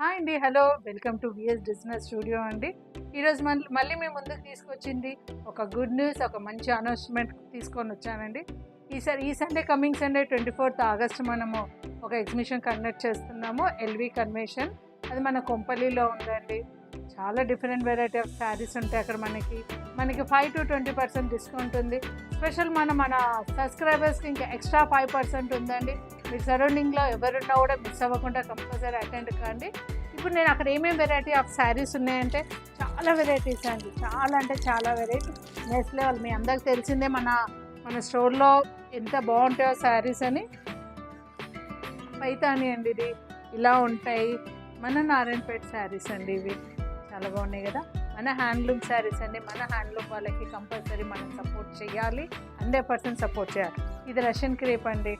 Hi అండి. Hello. Welcome to VS business studio అండి. ఈరోజు మళ్ళీ మేము ముందుకు తీసుకొచ్చింది ఒక గుడ్ న్యూస్, ఒక మంచి అనౌన్స్మెంట్ తీసుకొని వచ్చానండి. ఈ Sunday coming Sunday 24th August మనము ఒక ఎగ్జిబిషన్ కండక్ట్ చేస్తున్నాము. LV convention. అది మన కొంపల్లిలో ఉందండి. చాలా డిఫరెంట్ వెరైటీ ఆఫ్ శారీస్ ఉంటాయి అక్కడ. మనకి 5 to 20% డిస్కౌంట్ ఉంది. స్పెషల్ మన సబ్స్క్రైబర్స్కి ఇంకా ఎక్స్ట్రా 5% ఉందండి. మీరు సరౌండింగ్లో ఎవరున్నా కూడా మిస్ అవ్వకుండా కంపల్సరీ అటెండ్ కాండి. ఇప్పుడు నేను అక్కడ ఏమేమి వెరైటీ ఆఫ్ శారీస్ ఉన్నాయంటే చాలా వెరైటీస్ అండి. చాలా అంటే చాలా వెరైటీ. Next level. మీ అందరికి తెలిసిందే మన స్టోర్లో ఎంత బాగుంటాయో శారీస్ అని. పైతాని అండి, ఇది ఇలా ఉంటాయి. మన నారాయణపేట శారీస్ అండి, ఇవి చాలా బాగున్నాయి కదా. మన హ్యాండ్లూమ్ శారీస్ అండి. మన హ్యాండ్లూమ్ వాళ్ళకి కంపల్సరీ మనం సపోర్ట్ చేయాలి, 100% సపోర్ట్ చేయాలి. ఇది రష్యన్ క్రేప్ అండి,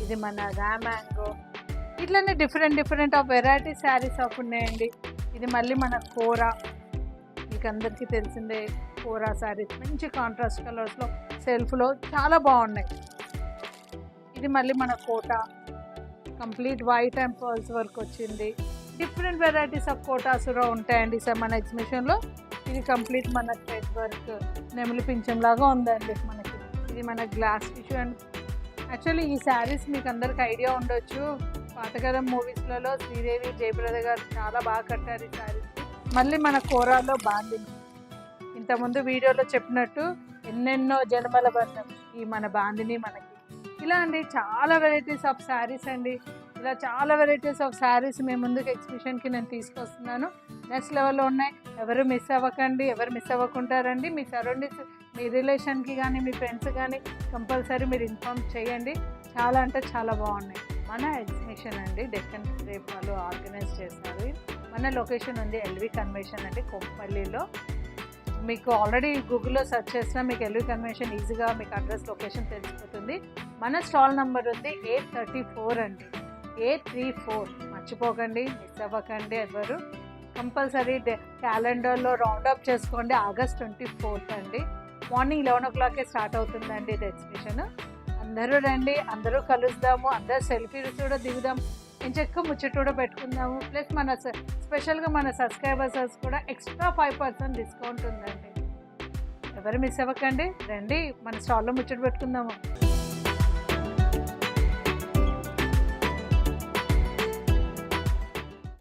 ఇది మన మ్యాంగో. ఇట్లనే different of variety saris of ఉన్నాయండి. ఇది మళ్ళీ మన కోరా, మీకు అందరికీ తెలిసిందే కోరా శారీస్. మంచి కాంట్రాస్ట్ కలర్స్లో సెల్ఫ్లో చాలా బాగున్నాయి. ఇది మళ్ళీ మన Kota, complete white and pearls work వచ్చింది. డిఫరెంట్ వెరైటీస్ ఆఫ్ కోటాస్ కూడా ఉంటాయండి సార్ మన ఎగ్జిబిషన్లో. ఇది కంప్లీట్ మన థ్రెడ్ వర్క్, నెమలి పింఛం లాగా ఉందండి మనకి. ఇది మన గ్లాస్ టిష్యూ అండ్ యాక్చువల్లీ ఈ శారీస్ మీకు అందరికి ఐడియా ఉండొచ్చు. పాతకాలం మూవీస్లలో శ్రీదేవి జయప్రద గారు చాలా బాగా కట్టారు ఈ శారీస్. మళ్ళీ మన కోరాలో బాందిని, ఇంతకుముందు వీడియోలో చెప్పినట్టు ఎన్నెన్నో జన్మల బంధం ఈ మన బాందిని మనకి. ఇలా అండి చాలా వెరైటీస్ ఆఫ్ శారీస్ అండి. ఇలా చాలా వెరైటీస్ ఆఫ్ శారీస్ మేము ముందుకు ఎగ్జిబిషన్కి నేను తీసుకొస్తున్నాను. నెక్స్ట్ లెవెల్లో ఉన్నాయి. ఎవరు మిస్ అవ్వకండి, ఎవరు మిస్ అవ్వకుంటారండి. మీ సరౌండింగ్స్, మీ రిలేషన్కి కానీ మీ ఫ్రెండ్స్ కానీ కంపల్సరీ మీరు ఇన్ఫార్మ్ చేయండి. చాలా అంటే చాలా బాగున్నాయి. మన ఎగ్జిబిషన్ అండి డెక్కన్ క్రేప్ వాళ్ళు ఆర్గనైజ్ చేస్తారు. మన లొకేషన్ ఉంది ఎల్వి కన్వెన్షన్ అండి, కొంపల్లిలో. మీకు ఆల్రెడీ గూగుల్లో సెర్చ్ చేసినా మీకు ఎల్వి కన్వెన్షన్ ఈజీగా మీకు అడ్రస్ లొకేషన్ తెలిసిపోతుంది. మన స్టాల్ నెంబర్ ఉంది 834 అండి, 834. మర్చిపోకండి, మిస్ అవ్వకండి ఎవరు. కంపల్సరీ క్యాలెండర్లో రౌండప్ చేసుకోండి. ఆగస్ట్ 24th అండి, మార్నింగ్ 11 o'clock స్టార్ట్ అవుతుందండి ఇది ఎగ్జిబిషన్. అందరూ రండి, అందరూ కలుద్దాము, అందరూ సెల్ఫీస్ కూడా దిగుదాం, ఎంచక్క ముచ్చట కూడా పెట్టుకుందాము. ప్లస్ మన స్పెషల్గా మన సబ్స్క్రైబర్స్ కూడా ఎక్స్ట్రా 5% డిస్కౌంట్ ఉందండి. ఎవరు మిస్ అవ్వకండి, రండి మన స్టాల్లో ముచ్చట పెట్టుకుందాము.